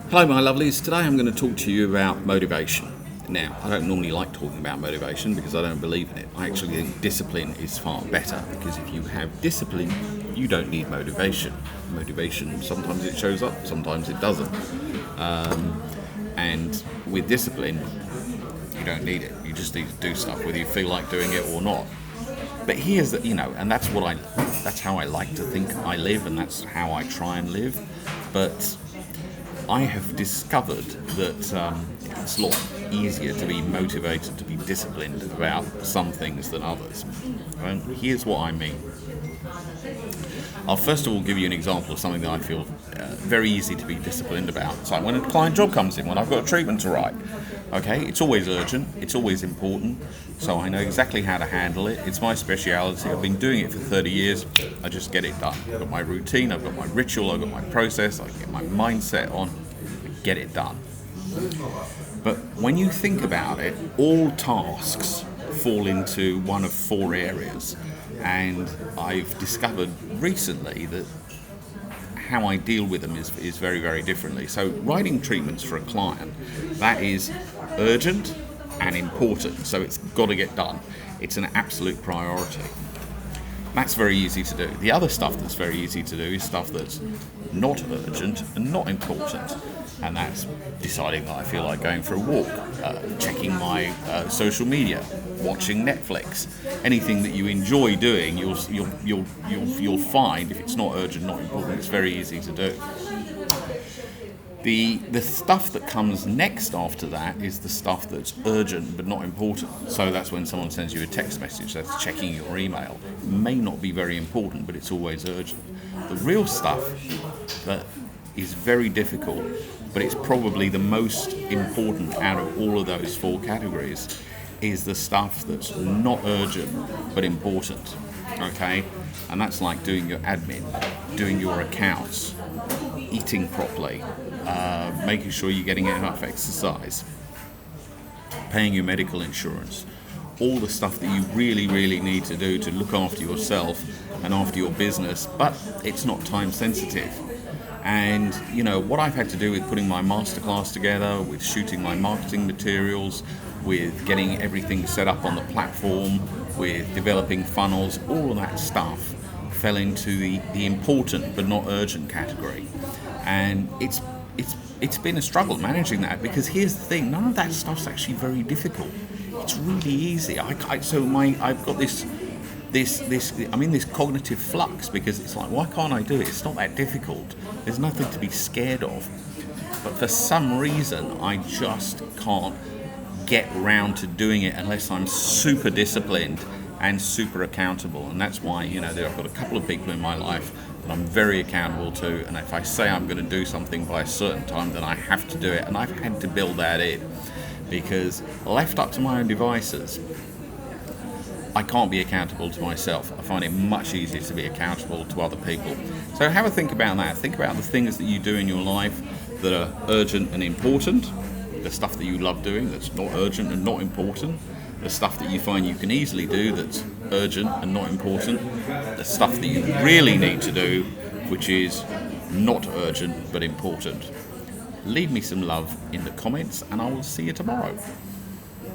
Hello, my lovelies. Today I'm going to talk to you about motivation. Now, I don't normally like talking about motivation because I don't believe in it. I actually think discipline is far better because if you have discipline, you don't need motivation. Motivation, sometimes it shows up, sometimes it doesn't. And with discipline, you don't need it. You just need to do stuff whether you feel like doing it or not. But here's the, and that's how I like to think I live, and that's how I try and live. But I have discovered that it's a lot easier to be motivated, to be disciplined about some things than others. And here's what I mean. I'll first of all give you an example of something that I feel very easy to be disciplined about. It's like when a client job comes in, when I've got a treatment to write. Okay, it's always urgent, it's always important, so I know exactly how to handle it. It's my speciality. I've been doing it for 30 years. I just get it done. I've got my routine, I've got my ritual, I've got my process, I get my mindset on, get it done. But when you think about it, all tasks fall into one of four areas. And I've discovered recently that how I deal with them is very, very differently. So writing treatments for a client, that is urgent and important. So it's got to get done. It's an absolute priority. That's very easy to do. The other stuff that's very easy to do is stuff that's not urgent and not important. And that's deciding that I feel like going for a walk, checking my social media, watching Netflix. Anything that you enjoy doing, you'll find if it's not urgent, not important, it's very easy to do. The stuff that comes next after that is the stuff that's urgent but not important. So that's when someone sends you a text message, that's checking your email. It may not be very important, but it's always urgent. The real stuff that is very difficult, but it's probably the most important out of all of those four categories, is the stuff that's not urgent but important. Okay? And that's like doing your admin, doing your accounts, eating properly, making sure you're getting enough exercise, paying your medical insurance, all the stuff that you really, really need to do to look after yourself and after your business, but it's not time sensitive. And what I've had to do with putting my masterclass together, with shooting my marketing materials, with getting everything set up on the platform, with developing funnels, all of that stuff fell into the important but not urgent category. And it's been a struggle managing that, because here's the thing, none of that stuff's actually very difficult. It's really easy. I've got this I'm in this cognitive flux, because it's like, why can't I do it? It's not that difficult. There's nothing to be scared of. But for some reason, I just can't get round to doing it unless I'm super disciplined and super accountable. And that's why, I've got a couple of people in my life that I'm very accountable to. And if I say I'm going to do something by a certain time, then I have to do it. And I've had to build that in, because left up to my own devices, I can't be accountable to myself. I find it much easier to be accountable to other people. So have a think about that. Think about the things that you do in your life that are urgent and important, the stuff that you love doing that's not urgent and not important, the stuff that you find you can easily do that's urgent and not important, the stuff that you really need to do, which is not urgent but important. Leave me some love in the comments, and I will see you tomorrow.